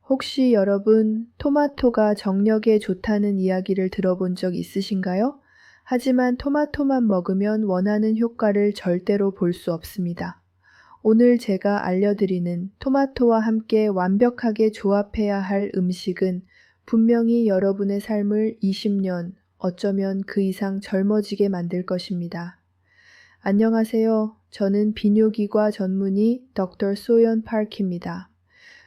혹시 여러분 토마토가 정력에 좋다는 이야기를 들어본 적 있으신가요? 하지만 토마토만 먹으면 원하는 효과를 절대로 볼 수 없습니다. 오늘 제가 알려드리는 토마토와 함께 완벽하게 조합해야 할 음식은 분명히 여러분의 삶을 20년, 어쩌면 그 이상 젊어지게 만들 것입니다. 안녕하세요. 저는 비뇨기과 전문의 Dr. 소연 파크입니다.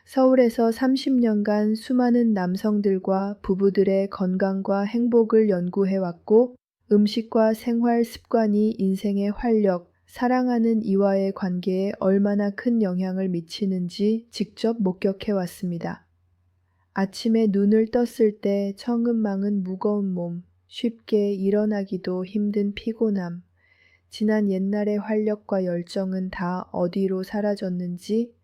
서울에서 30년간 수많은 남성들과 부부들의 건강과 행복을 연구해왔고, 음식과 생활 습관이 인생의 활력, 사랑하는 이와의 관계에 얼마나 큰 영향을 미치는지 직접 목격해왔습니다. 아침에 눈을 떴을 때 천근만근 무거운 몸, 쉽게 일어나기도 힘든 피곤함, 지난 옛날의 활력과 열정은 다 어디로 사라졌는지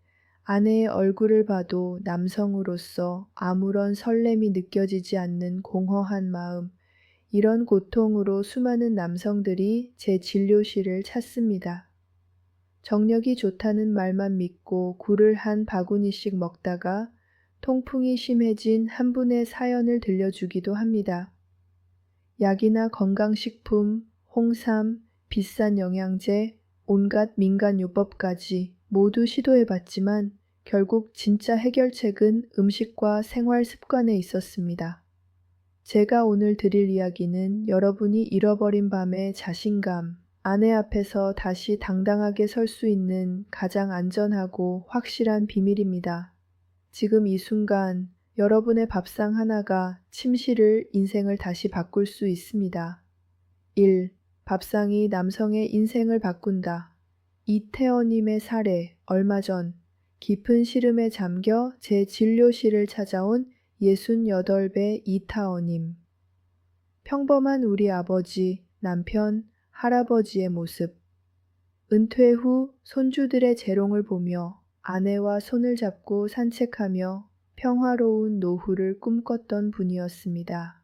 아내의 얼굴을 봐도 남성으로서 아무런 설렘이 느껴지지 않는 공허한 마음, 이런 고통으로 수많은 남성들이 제 진료실을 찾습니다. 정력이 좋다는 말만 믿고 굴을 한 바구니씩 먹다가 통풍이 심해진 한 분의 사연을 들려주기도 합니다. 약이나 건강식품, 홍삼, 비싼 영양제, 온갖 민간요법까지 모두 시도해봤지만 결국 진짜 해결책은 음식과 생활 습관에 있었습니다. 제가 오늘 드릴 이야기는 여러분이 잃어버린 밤의 자신감, 아내 앞에서 다시 당당하게 설 수 있는 가장 안전하고 확실한 비밀입니다. 지금 이 순간 여러분의 밥상 하나가 침실을 인생을 다시 바꿀 수 있습니다. 1. 밥상이 남성의 인생을 바꾼다. 이태원님의 사례, 얼마 전 깊은 시름에 잠겨 제 진료실을 찾아온 68배 이타원님. 평범한 우리 아버지, 남편, 할아버지의 모습. 은퇴 후 손주들의 재롱을 보며 아내와 손을 잡고 산책하며 평화로운 노후를 꿈꿨던 분이었습니다.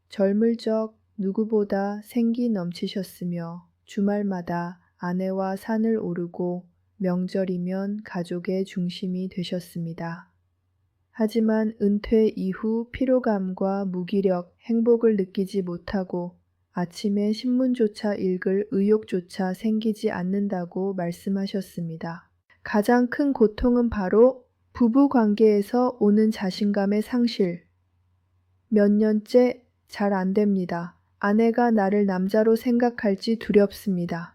젊을 적 누구보다 생기 넘치셨으며 주말마다 아내와 산을 오르고 명절이면 가족의 중심이 되셨습니다. 하지만 은퇴 이후 피로감과 무기력, 행복을 느끼지 못하고 아침에 신문조차 읽을 의욕조차 생기지 않는다고 말씀하셨습니다. 가장 큰 고통은 바로 부부 관계에서 오는 자신감의 상실. 몇 년째 잘 안 됩니다. 아내가 나를 남자로 생각할지 두렵습니다.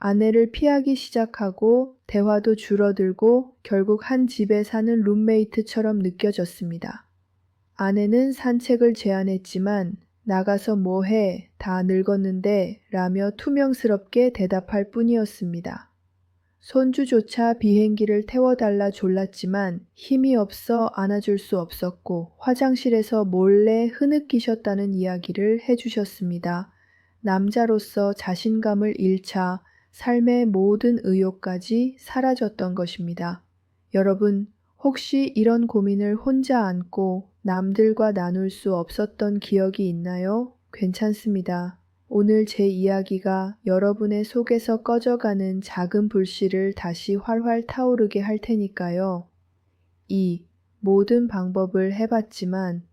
아내를 피하기 시작하고 대화도 줄어들고 결국 한 집에 사는 룸메이트처럼 느껴졌습니다. 아내는 산책을 제안했지만 나가서 뭐 해? 다 늙었는데 라며 투명스럽게 대답할 뿐이었습니다. 손주조차 비행기를 태워달라 졸랐지만 힘이 없어 안아줄 수 없었고 화장실에서 몰래 흐느끼셨다는 이야기를 해주셨습니다. 남자로서 자신감을 잃자 삶의 모든 의욕까지 사라졌던 것입니다. 여러분, 혹시 이런 고민을 혼자 안고 남들과 나눌 수 없었던 기억이 있나요? 괜찮습니다. 오늘 제 이야기가 여러분의 속에서 꺼져가는 작은 불씨를 다시 활활 타오르게 할 테니까요. 2. 모든 방법을 해봤지만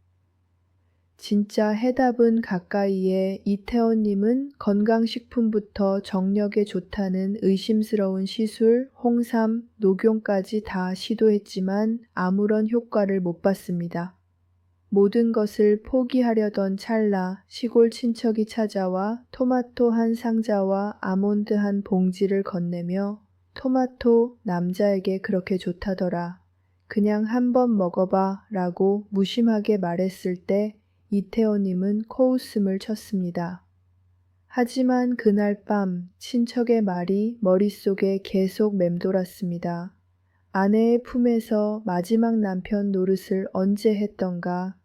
진짜 해답은 가까이에 이태원님은 건강식품부터 정력에 좋다는 의심스러운 시술, 홍삼, 녹용까지 다 시도했지만 아무런 효과를 못 봤습니다. 모든 것을 포기하려던 찰나 시골 친척이 찾아와 토마토 한 상자와 아몬드 한 봉지를 건네며 토마토 남자에게 그렇게 좋다더라. 그냥 한번 먹어봐 라고 무심하게 말했을 때 이태원님은 코웃음을 쳤습니다. 하지만 그날 밤 친척의 말이 머릿속에 계속 맴돌았습니다. 아내의 품에서 마지막 남편 노릇을 언제 했던가,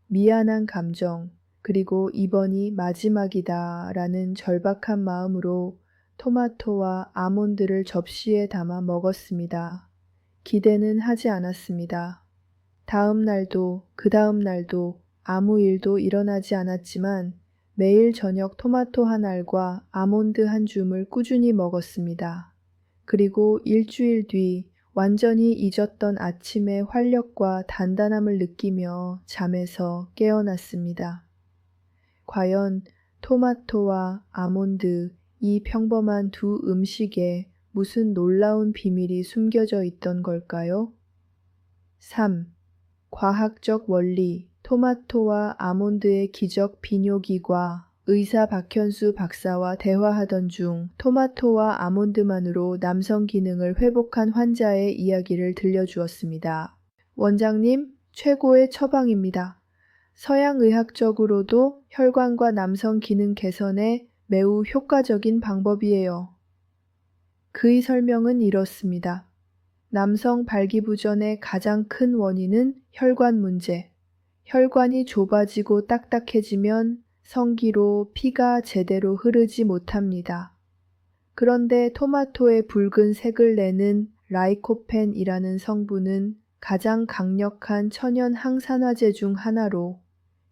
미안한 감정, 그리고 이번이 마지막이다 라는 절박한 마음으로 토마토와 아몬드를 접시에 담아 먹었습니다. 기대는 하지 않았습니다. 다음 날도 그 다음 날도 아무 일도 일어나지 않았지만 매일 저녁 토마토 한 알과 아몬드 한 줌을 꾸준히 먹었습니다. 그리고 일주일 뒤 완전히 잊었던 아침의 활력과 단단함을 느끼며 잠에서 깨어났습니다. 과연 토마토와 아몬드, 이 평범한 두 음식에 무슨 놀라운 비밀이 숨겨져 있던 걸까요? 3. 과학적 원리, 토마토와 아몬드의 기적 비뇨기과. 의사 박현수 박사와 대화하던 중 토마토와 아몬드만으로 남성 기능을 회복한 환자의 이야기를 들려주었습니다. 원장님, 최고의 처방입니다. 서양의학적으로도 혈관과 남성 기능 개선에 매우 효과적인 방법이에요. 그의 설명은 이렇습니다. 남성 발기부전의 가장 큰 원인은 혈관 문제. 혈관이 좁아지고 딱딱해지면 성기로 피가 제대로 흐르지 못합니다. 그런데 토마토의 붉은 색을 내는 라이코펜이라는 성분은 가장 강력한 천연 항산화제 중 하나로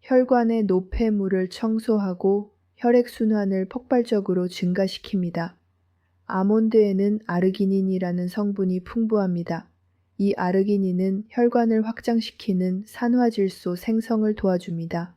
혈관의 노폐물을 청소하고 혈액순환을 폭발적으로 증가시킵니다. 아몬드에는 아르기닌이라는 성분이 풍부합니다. 이 아르기닌은 혈관을 확장시키는 산화질소 생성을 도와줍니다.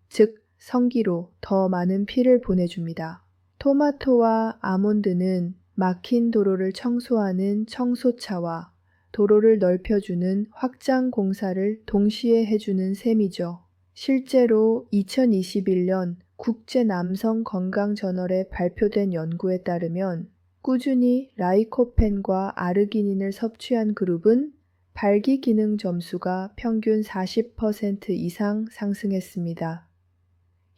즉, 성기로 더 많은 피를 보내줍니다. 토마토와 아몬드는 막힌 도로를 청소하는 청소차와 도로를 넓혀주는 확장 공사를 동시에 해주는 셈이죠. 실제로 2021년 국제 남성 건강 저널에 발표된 연구에 따르면 꾸준히 라이코펜과 아르기닌을 섭취한 그룹은 발기 기능 점수가 평균 40% 이상 상승했습니다.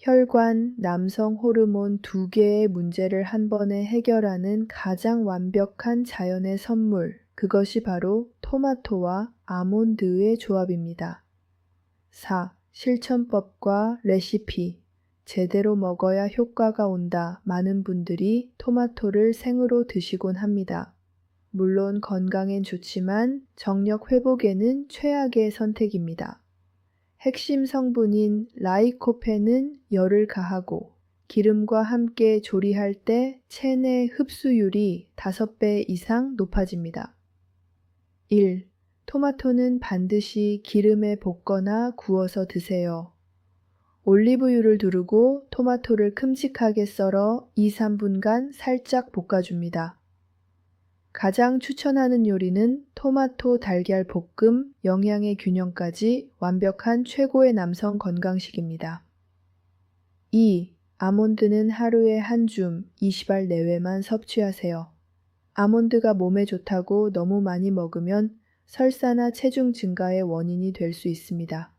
혈관, 남성 호르몬 두 개의 문제를 한 번에 해결하는 가장 완벽한 자연의 선물, 그것이 바로 토마토와 아몬드의 조합입니다. 4. 실천법과 레시피. 제대로 먹어야 효과가 온다. 많은 분들이 토마토를 생으로 드시곤 합니다. 물론 건강엔 좋지만 정력 회복에는 최악의 선택입니다. 핵심 성분인 라이코펜은 열을 가하고 기름과 함께 조리할 때 체내 흡수율이 5배 이상 높아집니다. 1. 토마토는 반드시 기름에 볶거나 구워서 드세요. 올리브유를 두르고 토마토를 큼직하게 썰어 2-3분간 살짝 볶아줍니다. 가장 추천하는 요리는 토마토 달걀 볶음, 영양의 균형까지 완벽한 최고의 남성 건강식입니다. 2. 아몬드는 하루에 한 줌 20알 내외만 섭취하세요. 아몬드가 몸에 좋다고 너무 많이 먹으면 설사나 체중 증가의 원인이 될 수 있습니다.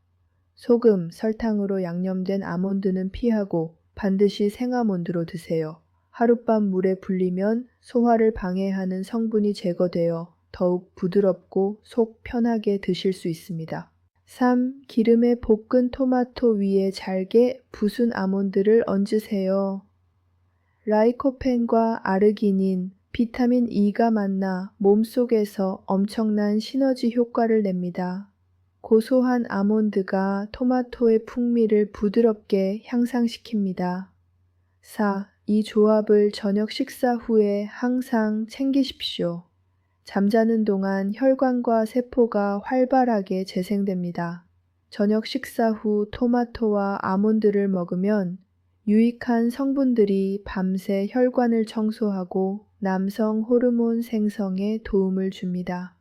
소금, 설탕으로 양념된 아몬드는 피하고 반드시 생아몬드로 드세요. 하룻밤 물에 불리면 소화를 방해하는 성분이 제거되어 더욱 부드럽고 속 편하게 드실 수 있습니다. 3. 기름에 볶은 토마토 위에 잘게 부순 아몬드를 얹으세요. 라이코펜과 아르기닌, 비타민 E가 만나 몸속에서 엄청난 시너지 효과를 냅니다. 고소한 아몬드가 토마토의 풍미를 부드럽게 향상시킵니다. 4. 이 조합을 저녁 식사 후에 항상 챙기십시오. 잠자는 동안 혈관과 세포가 활발하게 재생됩니다. 저녁 식사 후 토마토와 아몬드를 먹으면 유익한 성분들이 밤새 혈관을 청소하고 남성 호르몬 생성에 도움을 줍니다.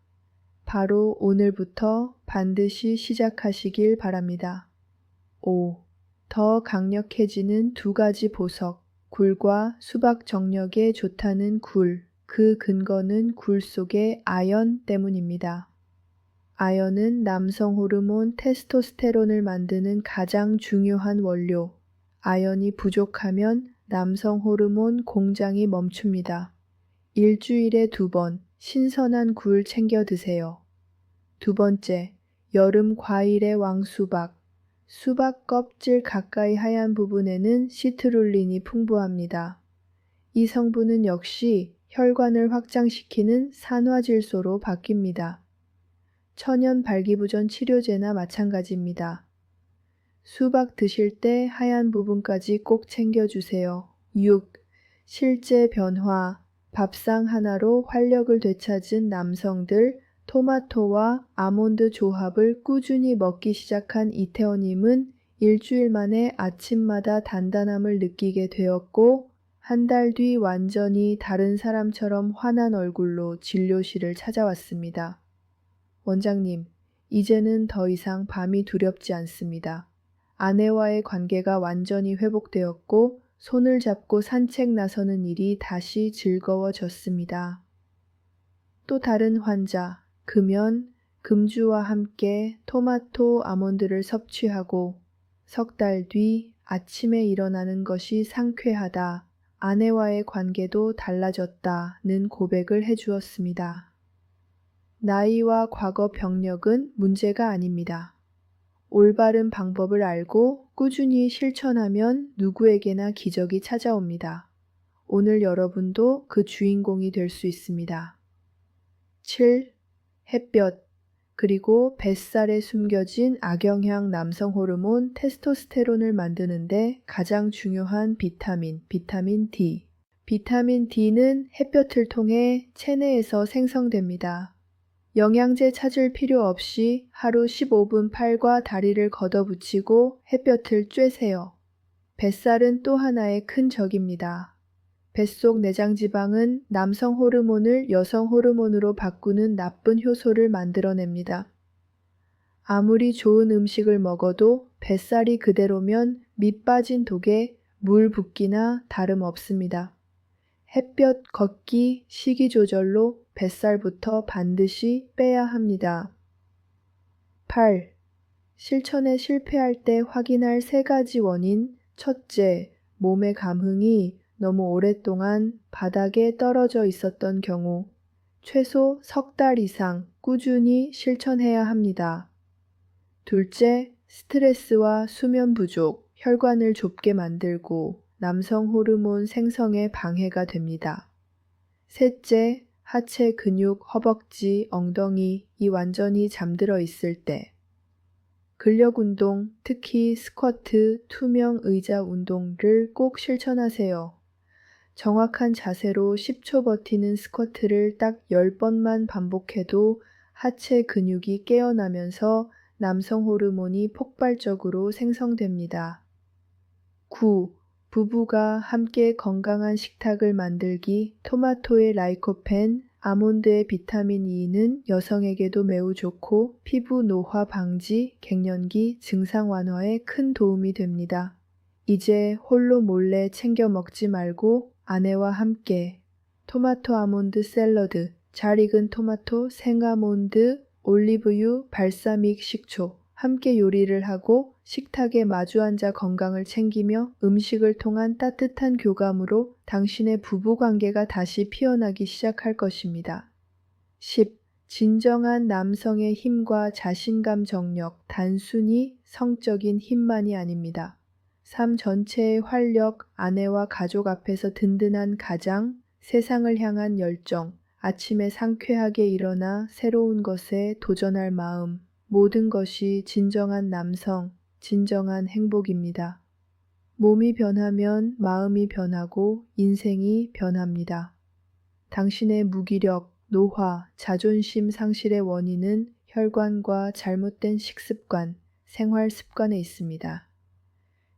바로 오늘부터 반드시 시작하시길 바랍니다. 5. 더 강력해지는 2가지 보석. 굴과 수박 정력에 좋다는 굴. 그 근거는 굴 속의 아연 때문입니다. 아연은 남성 호르몬 테스토스테론을 만드는 가장 중요한 원료. 아연이 부족하면 남성 호르몬 공장이 멈춥니다. 일주일에 2번 신선한 굴 챙겨 드세요. 2번째, 여름 과일의 왕수박. 수박 껍질 가까이 하얀 부분에는 시트룰린이 풍부합니다. 이 성분은 역시 혈관을 확장시키는 산화질소로 바뀝니다. 천연 발기부전 치료제나 마찬가지입니다. 수박 드실 때 하얀 부분까지 꼭 챙겨주세요. 6. 실제 변화. 밥상 하나로 활력을 되찾은 남성들, 토마토와 아몬드 조합을 꾸준히 먹기 시작한 이태원님은 일주일 만에 아침마다 단단함을 느끼게 되었고, 한 달 뒤 완전히 다른 사람처럼 환한 얼굴로 진료실을 찾아왔습니다. 원장님, 이제는 더 이상 밤이 두렵지 않습니다. 아내와의 관계가 완전히 회복되었고, 손을 잡고 산책 나서는 일이 다시 즐거워졌습니다. 또 다른 환자, 금연, 금주와 함께 토마토, 아몬드를 섭취하고 석 달 뒤 아침에 일어나는 것이 상쾌하다, 아내와의 관계도 달라졌다는 고백을 해주었습니다. 나이와 과거 병력은 문제가 아닙니다. 올바른 방법을 알고 꾸준히 실천하면 누구에게나 기적이 찾아옵니다. 오늘 여러분도 그 주인공이 될 수 있습니다. 7. 햇볕, 그리고 뱃살에 숨겨진 악영향 남성 호르몬 테스토스테론을 만드는데 가장 중요한 비타민 D. 비타민 D는 햇볕을 통해 체내에서 생성됩니다. 영양제 찾을 필요 없이 하루 15분 팔과 다리를 걷어붙이고 햇볕을 쬐세요. 뱃살은 또 하나의 큰 적입니다. 뱃속 내장지방은 남성 호르몬을 여성 호르몬으로 바꾸는 나쁜 효소를 만들어냅니다. 아무리 좋은 음식을 먹어도 뱃살이 그대로면 밑 빠진 독에 물 붓기나 다름없습니다. 햇볕, 걷기, 식이 조절로 뱃살부터 반드시 빼야 합니다. 8. 실천에 실패할 때 확인할 3가지 원인. 첫째, 몸의 감흥이 너무 오랫동안 바닥에 떨어져 있었던 경우, 최소 석 달 이상 꾸준히 실천해야 합니다. 둘째, 스트레스와 수면 부족, 혈관을 좁게 만들고 남성 호르몬 생성에 방해가 됩니다. 셋째, 하체 근육, 허벅지, 엉덩이 완전히 잠들어 있을 때. 근력 운동, 특히 스쿼트, 투명 의자 운동을 꼭 실천하세요. 정확한 자세로 10초 버티는 스쿼트를 딱 10번만 반복해도 하체 근육이 깨어나면서 남성 호르몬이 폭발적으로 생성됩니다. 9. 부부가 함께 건강한 식탁을 만들기. 토마토의 라이코펜, 아몬드의 비타민 E는 여성에게도 매우 좋고 피부 노화 방지, 갱년기 증상 완화에 큰 도움이 됩니다. 이제 홀로 몰래 챙겨 먹지 말고 아내와 함께 토마토 아몬드 샐러드, 잘 익은 토마토, 생아몬드, 올리브유, 발사믹 식초, 함께 요리를 하고 식탁에 마주 앉아 건강을 챙기며 음식을 통한 따뜻한 교감으로 당신의 부부관계가 다시 피어나기 시작할 것입니다. 10. 진정한 남성의 힘과 자신감 정력, 단순히 성적인 힘만이 아닙니다. 삶 전체의 활력, 아내와 가족 앞에서 든든한 가장, 세상을 향한 열정, 아침에 상쾌하게 일어나 새로운 것에 도전할 마음, 모든 것이 진정한 남성, 진정한 행복입니다. 몸이 변하면 마음이 변하고 인생이 변합니다. 당신의 무기력, 노화, 자존심 상실의 원인은 혈관과 잘못된 식습관, 생활 습관에 있습니다.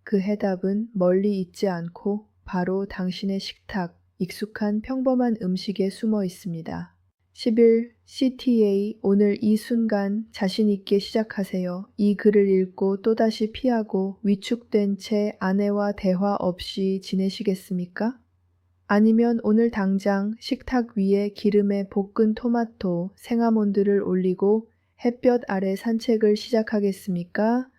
그 해답은 멀리 있지 않고 바로 당신의 식탁, 익숙한 평범한 음식에 숨어 있습니다. 11. CTA, 오늘 이 순간 자신 있게 시작하세요. 이 글을 읽고 또다시 피하고 위축된 채 아내와 대화 없이 지내시겠습니까? 아니면 오늘 당장 식탁 위에 기름에 볶은 토마토, 생아몬드를 올리고 햇볕 아래 산책을 시작하겠습니까?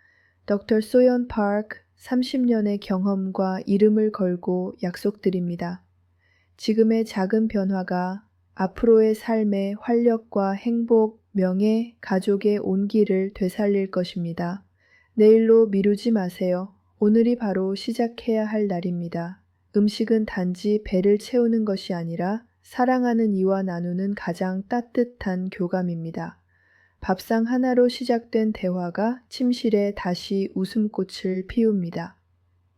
Dr. 소연 파크, 30년의 경험과 이름을 걸고 약속드립니다. 지금의 작은 변화가 앞으로의 삶의 활력과 행복, 명예, 가족의 온기를 되살릴 것입니다. 내일로 미루지 마세요. 오늘이 바로 시작해야 할 날입니다. 음식은 단지 배를 채우는 것이 아니라 사랑하는 이와 나누는 가장 따뜻한 교감입니다. 밥상 하나로 시작된 대화가 침실에 다시 웃음꽃을 피웁니다.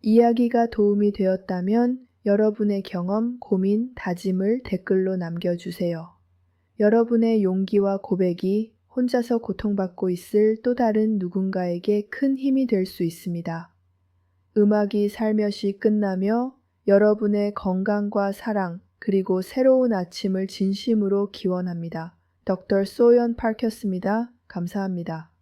이야기가 도움이 되었다면 여러분의 경험, 고민, 다짐을 댓글로 남겨주세요. 여러분의 용기와 고백이 혼자서 고통받고 있을 또 다른 누군가에게 큰 힘이 될 수 있습니다. 음악이 살며시 끝나며 여러분의 건강과 사랑 그리고 새로운 아침을 진심으로 기원합니다. 덕터 소연 파크였습니다. 감사합니다.